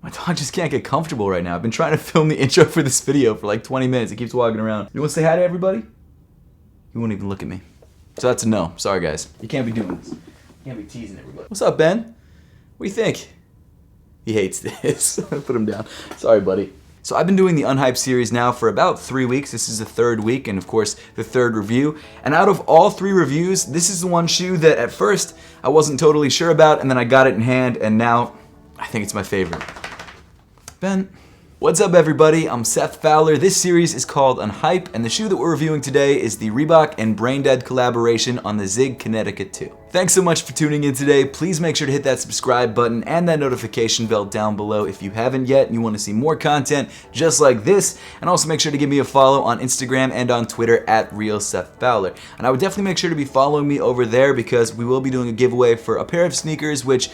My dog just can't get comfortable right now. I've been trying to film the intro for this video for like 20 minutes. He keeps walking around. You want to say hi to everybody? He won't even look at me. So that's a no. Sorry, guys. You can't be doing this. You can't be teasing everybody. What's up, Ben? What do you think? He hates this. Put him down. Sorry, buddy. So I've been doing the Unhyped series now for about 3 weeks. This is the third week and of course the third review. And out of all 3 reviews, this is the one shoe that at first I wasn't totally sure about, and then I got it in hand and now I think it's my favorite. Ben. What's up, everybody? I'm Seth Fowler. This series is called Unhype, and the shoe that we're reviewing today is the REEBOK and Braindead collaboration on the ZIG Kinetica 2. Thanks so much for tuning in today. Please make sure to hit that subscribe button and that notification bell down below if you haven't yet and you want to see more content just like this. And also make sure to give me a follow on Instagram and on Twitter at RealSethFowler. And I would definitely make sure to be following me over there because we will be doing a giveaway for a pair of sneakers which,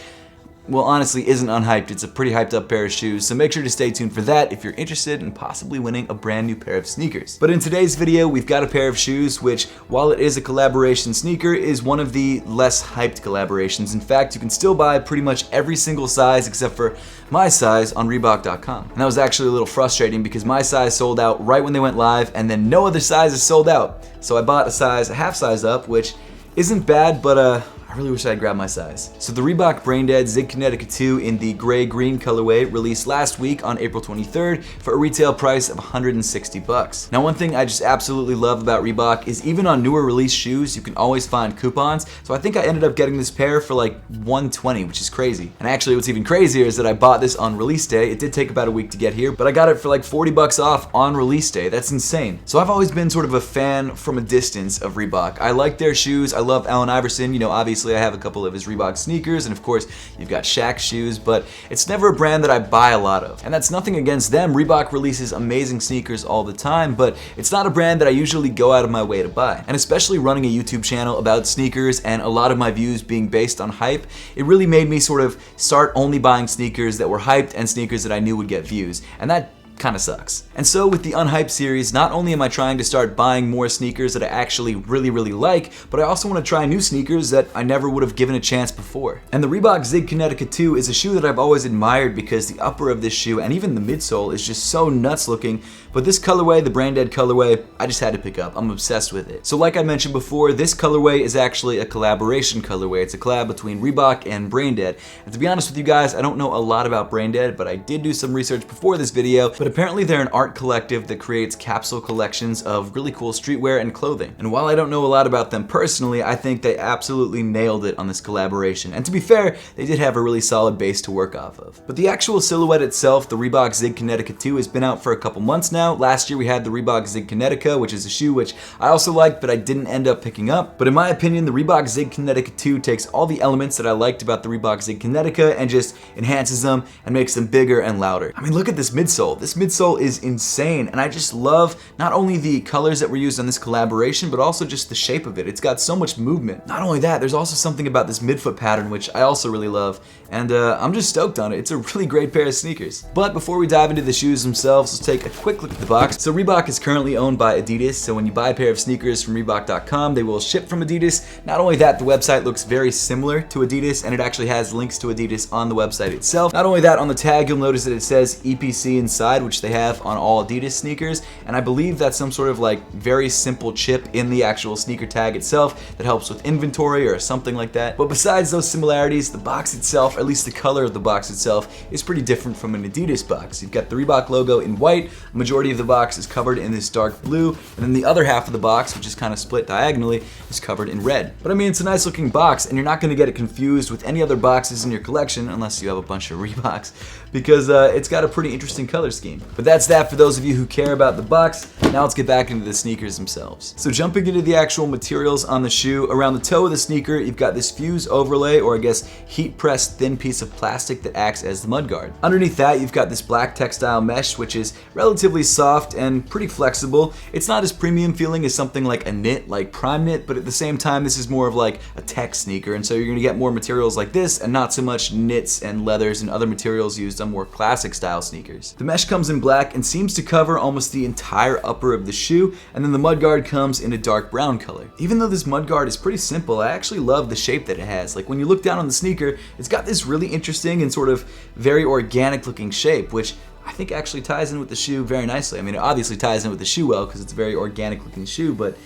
well, honestly isn't unhyped. It's a pretty hyped up pair of shoes, so make sure to stay tuned for that if you're interested in possibly winning a brand new pair of sneakers. But in today's video, we've got a pair of shoes which, while it is a collaboration sneaker, is one of the less hyped collaborations. In fact, you can still buy pretty much every single size except for my size on Reebok.com. And that was actually a little frustrating because my size sold out right when they went live and then no other sizes sold out. So I bought a half size up, which isn't bad, but I really wish I had grabbed my size. So the REEBOK Braindead ZIG Kinetica 2 in the gray-green colorway released last week on April 23rd for a retail price of $160. Now, one thing I just absolutely love about Reebok is even on newer release shoes, you can always find coupons. So I think I ended up getting this pair for like $120, which is crazy. And actually what's even crazier is that I bought this on release day. It did take about a week to get here, but I got it for like $40 off on release day. That's insane. So I've always been sort of a fan from a distance of Reebok. I like their shoes. I love Allen Iverson. You know, obviously I have a couple of his Reebok sneakers, and of course you've got Shaq shoes, but it's never a brand that I buy a lot of. And that's nothing against them. Reebok releases amazing sneakers all the time, but it's not a brand that I usually go out of my way to buy. And especially running a YouTube channel about sneakers and a lot of my views being based on hype, it really made me sort of start only buying sneakers that were hyped and sneakers that I knew would get views. And that kind of sucks. And so with the Unhyped series, not only am I trying to start buying more sneakers that I actually really like, but I also want to try new sneakers that I never would have given a chance before. And the REEBOK ZIG Kinetica 2 is a shoe that I've always admired because the upper of this shoe and even the midsole is just so nuts looking, but this colorway, the Braindead colorway, I just had to pick up. I'm obsessed with it. So like I mentioned before, this colorway is actually a collaboration colorway. It's a collab between Reebok and Braindead. And to be honest with you guys, I don't know a lot about Braindead, but I did do some research before this video. But apparently they're an art collective that creates capsule collections of really cool streetwear and clothing. And while I don't know a lot about them personally, I think they absolutely nailed it on this collaboration. And to be fair, they did have a really solid base to work off of. But the actual silhouette itself, the Reebok ZIG Kinetica 2, has been out for a couple months now. Last year we had the Reebok ZIG Kinetica, which is a shoe which I also liked, but I didn't end up picking up. But in my opinion, the Reebok ZIG Kinetica 2 takes all the elements that I liked about the Reebok ZIG Kinetica and just enhances them and makes them bigger and louder. I mean, look at this midsole. This midsole is insane, and I just love not only the colors that were used on this collaboration, but also just the shape of it. It's got so much movement. Not only that, there's also something about this midfoot pattern which I also really love, and I'm just stoked on it. It's a really great pair of sneakers. But before we dive into the shoes themselves, let's take a quick look at the box. So Reebok is currently owned by Adidas, so when you buy a pair of sneakers from Reebok.com, they will ship from Adidas. Not only that, the website looks very similar to Adidas, and it actually has links to Adidas on the website itself. Not only that, on the tag you'll notice that it says EPC inside, which they have on all Adidas sneakers, and I believe that's some sort of like very simple chip in the actual sneaker tag itself that helps with inventory or something like that. But besides those similarities, the box itself, or at least the color of the box itself, is pretty different from an Adidas box. You've got the Reebok logo in white, the majority of the box is covered in this dark blue, and then the other half of the box, which is kind of split diagonally, is covered in red. But I mean, it's a nice looking box, and you're not going to get it confused with any other boxes in your collection unless you have a bunch of Reeboks, because it's got a pretty interesting color scheme. But that's that for those of you who care about the box. Now let's get back into the sneakers themselves. So jumping into the actual materials on the shoe, around the toe of the sneaker, you've got this fuse overlay, or I guess heat pressed thin piece of plastic that acts as the mudguard. Underneath that, you've got this black textile mesh, which is relatively soft and pretty flexible. It's not as premium feeling as something like a knit, like Prime Knit, but at the same time, this is more of like a tech sneaker, and so you're gonna get more materials like this and not so much knits and leathers and other materials used on more classic style sneakers. The mesh comes comes in black and seems to cover almost the entire upper of the shoe, and then the mudguard comes in a dark brown color. Even though this mudguard is pretty simple, I actually love the shape that it has. Like when you look down on the sneaker, it's got this really interesting and sort of very organic looking shape, which I think actually ties in with the shoe very nicely. I mean, it obviously ties in with the shoe well because it's a very organic looking shoe, but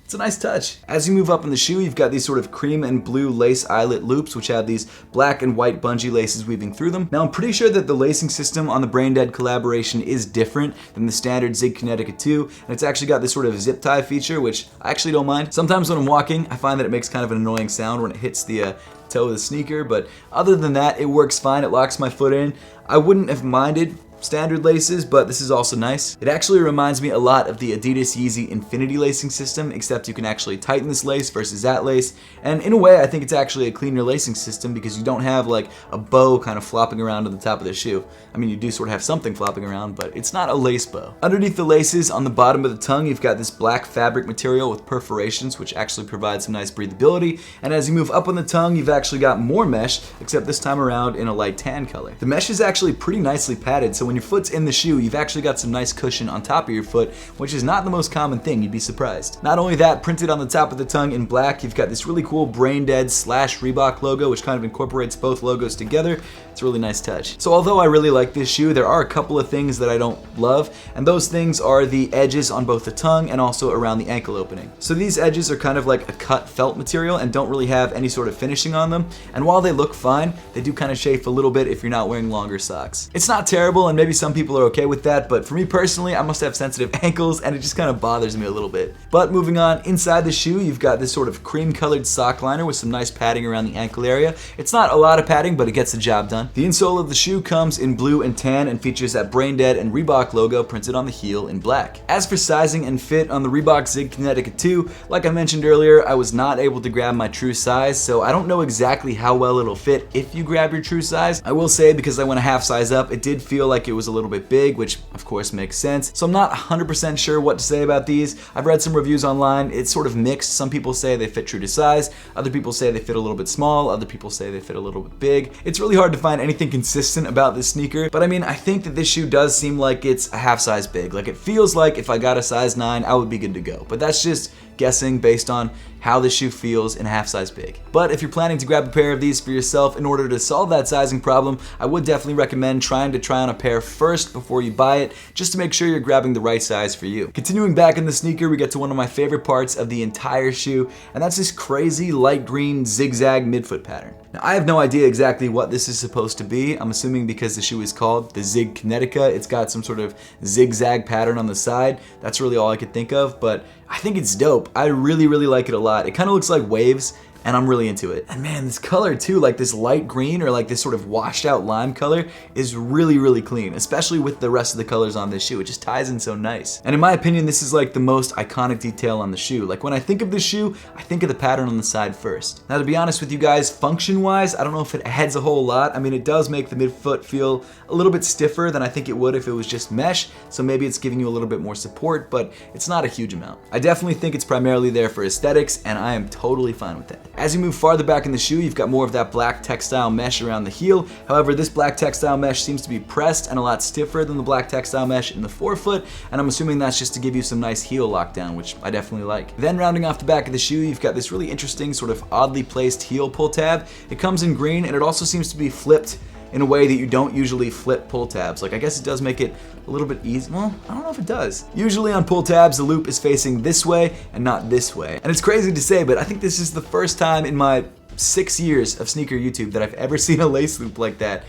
it's a nice touch. As you move up in the shoe, you've got these sort of cream and blue lace eyelet loops, which have these black and white bungee laces weaving through them. Now, I'm pretty sure that the lacing system on the Braindead collaboration is different than the standard ZIG Kinetica 2, and it's actually got this sort of zip tie feature, which I actually don't mind. Sometimes when I'm walking, I find that it makes kind of an annoying sound when it hits the toe of the sneaker, but other than that, it works fine. It locks my foot in. I wouldn't have minded standard laces, but this is also nice. It actually reminds me a lot of the Adidas Yeezy Infinity lacing system, except you can actually tighten this lace versus that lace. And in a way, I think it's actually a cleaner lacing system because you don't have like a bow kind of flopping around on the top of the shoe. I mean, you do sort of have something flopping around, but it's not a lace bow. Underneath the laces, on the bottom of the tongue, you've got this black fabric material with perforations, which actually provides some nice breathability. And as you move up on the tongue, you've actually got more mesh, except this time around in a light tan color. The mesh is actually pretty nicely padded, so when your foot's in the shoe, you've actually got some nice cushion on top of your foot, which is not the most common thing, you'd be surprised. Not only that, printed on the top of the tongue in black, you've got this really cool Braindead / REEBOK logo, which kind of incorporates both logos together. It's a really nice touch. So although I really like this shoe, there are a couple of things that I don't love, and those things are the edges on both the tongue and also around the ankle opening. So these edges are kind of like a cut felt material and don't really have any sort of finishing on them, and while they look fine, they do kind of chafe a little bit if you're not wearing longer socks. It's not terrible, and maybe some people are okay with that, but for me personally, I must have sensitive ankles and it just kind of bothers me a little bit. But moving on, inside the shoe, you've got this sort of cream colored sock liner with some nice padding around the ankle area. It's not a lot of padding, but it gets the job done. The insole of the shoe comes in blue and tan and features that Braindead and REEBOK logo printed on the heel in black. As for sizing and fit on the Reebok ZIG Kinetica 2, like I mentioned earlier, I was not able to grab my true size, so I don't know exactly how well it'll fit if you grab your true size. I will say, because I went a half size up, it did feel like it was a little bit big, which of course makes sense. So I'm not 100% sure what to say about these. I've read some reviews online. It's sort of mixed. Some people say they fit true to size. Other people say they fit a little bit small. Other people say they fit a little bit big. It's really hard to find anything consistent about this sneaker, but I mean, I think that this shoe does seem like it's a half size big. Like it feels like if I got a size 9, I would be good to go. But that's just guessing based on how this shoe feels in half size big. But if you're planning to grab a pair of these for yourself in order to solve that sizing problem, I would definitely recommend trying to try on a pair first before you buy it, just to make sure you're grabbing the right size for you. Continuing back in the sneaker, we get to one of my favorite parts of the entire shoe, and that's this crazy light green zigzag midfoot pattern. Now, I have no idea exactly what this is supposed to be. I'm assuming because the shoe is called the ZIG Kinetica, it's got some sort of zigzag pattern on the side. That's really all I could think of, but I think it's dope. I really like it a lot. It kind of looks like waves, and I'm really into it. And man, this color too, like this light green or like this sort of washed out lime color is really clean, especially with the rest of the colors on this shoe. It just ties in so nice. And in my opinion, this is like the most iconic detail on the shoe. Like when I think of this shoe, I think of the pattern on the side first. Now to be honest with you guys, function wise, I don't know if it adds a whole lot. I mean, it does make the midfoot feel a little bit stiffer than I think it would if it was just mesh, so maybe it's giving you a little bit more support, but it's not a huge amount. I definitely think it's primarily there for aesthetics, and I am totally fine with that. As you move farther back in the shoe, you've got more of that black textile mesh around the heel. However, this black textile mesh seems to be pressed and a lot stiffer than the black textile mesh in the forefoot, and I'm assuming that's just to give you some nice heel lockdown, which I definitely like. Then rounding off the back of the shoe, you've got this really interesting sort of oddly placed heel pull tab. It comes in green, and it also seems to be flipped in a way that you don't usually flip pull tabs. Like, I guess it does make it a little bit easy. Well, I don't know if it does. Usually on pull tabs, the loop is facing this way and not this way. And it's crazy to say, but I think this is the first time in my 6 years of sneaker YouTube that I've ever seen a lace loop like that.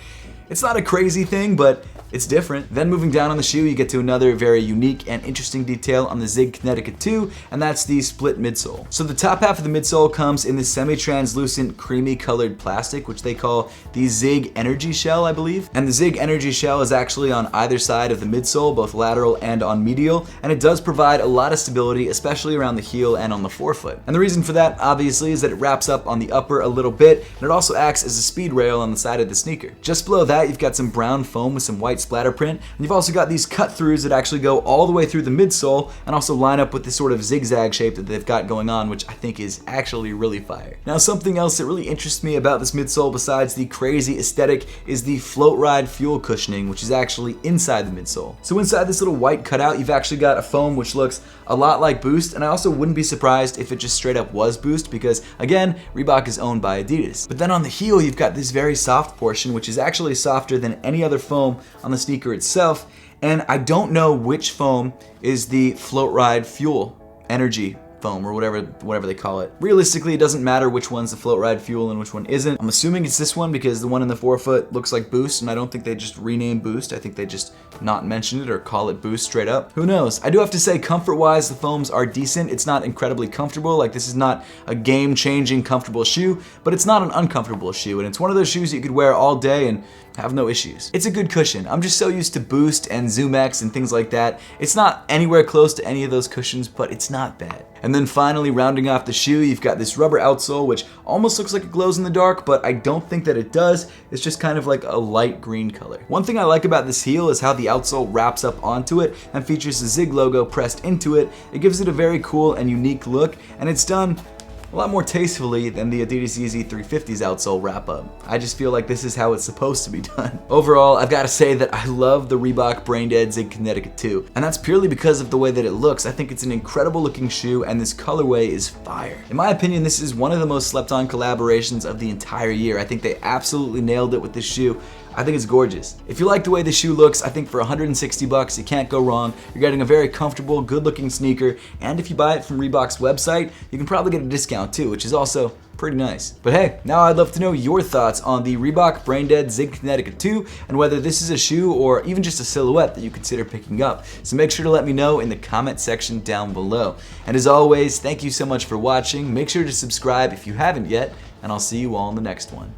It's not a crazy thing, but it's different. Then moving down on the shoe, you get to another very unique and interesting detail on the ZIG Kinetica 2, and that's the split midsole. So the top half of the midsole comes in this semi-translucent, creamy colored plastic, which they call the ZIG Energy Shell, I believe. And the ZIG Energy Shell is actually on either side of the midsole, both lateral and on medial, and it does provide a lot of stability, especially around the heel and on the forefoot. And the reason for that, obviously, is that it wraps up on the upper a little bit, and it also acts as a speed rail on the side of the sneaker. Just below that, that, you've got some brown foam with some white splatter print, and you've also got these cut throughs that actually go all the way through the midsole and also line up with this sort of zigzag shape that they've got going on, which I think is actually really fire. Now, something else that really interests me about this midsole besides the crazy aesthetic is the float ride fuel cushioning, which is actually inside the midsole. So inside this little white cutout, you've actually got a foam which looks a lot like Boost, and I also wouldn't be surprised if it just straight up was Boost because, again, Reebok is owned by Adidas. But then on the heel, you've got this very soft portion, which is actually softer than any other foam on the sneaker itself, and I don't know which foam is the float ride fuel energy foam or whatever they call it. Realistically, it doesn't matter which one's the float ride fuel and which one isn't. I'm assuming it's this one because the one in the forefoot looks like Boost, and I don't think they just renamed Boost. I think they just not mention it or call it Boost straight up. Who knows? I do have to say, comfort-wise, the foams are decent. It's not incredibly comfortable. Like, this is not a game-changing comfortable shoe, but it's not an uncomfortable shoe, and it's one of those shoes that you could wear all day and have no issues. It's a good cushion. I'm just so used to Boost and Zoom X and things like that. It's not anywhere close to any of those cushions, but it's not bad. And then finally, rounding off the shoe, you've got this rubber outsole, which almost looks like it glows in the dark, but I don't think that it does. It's just kind of like a light green color. One thing I like about this heel is how the outsole wraps up onto it and features the ZIG logo pressed into it. It gives it a very cool and unique look, and it's done a lot more tastefully than the Adidas Yeezy 350's outsole wrap up. I just feel like this is how it's supposed to be done. Overall, I've got to say that I love the Reebok Braindead ZIG Kinetica 2, and that's purely because of the way that it looks. I think it's an incredible looking shoe, and this colorway is fire. In my opinion, this is one of the most slept on collaborations of the entire year. I think they absolutely nailed it with this shoe. I think it's gorgeous. If you like the way the shoe looks, I think for 160 bucks, you can't go wrong. You're getting a very comfortable, good-looking sneaker, and if you buy it from Reebok's website, you can probably get a discount too, which is also pretty nice. But hey, now I'd love to know your thoughts on the Reebok Braindead ZIG Kinetica 2 and whether this is a shoe or even just a silhouette that you consider picking up. So make sure to let me know in the comment section down below. And as always, thank you so much for watching. Make sure to subscribe if you haven't yet, and I'll see you all in the next one.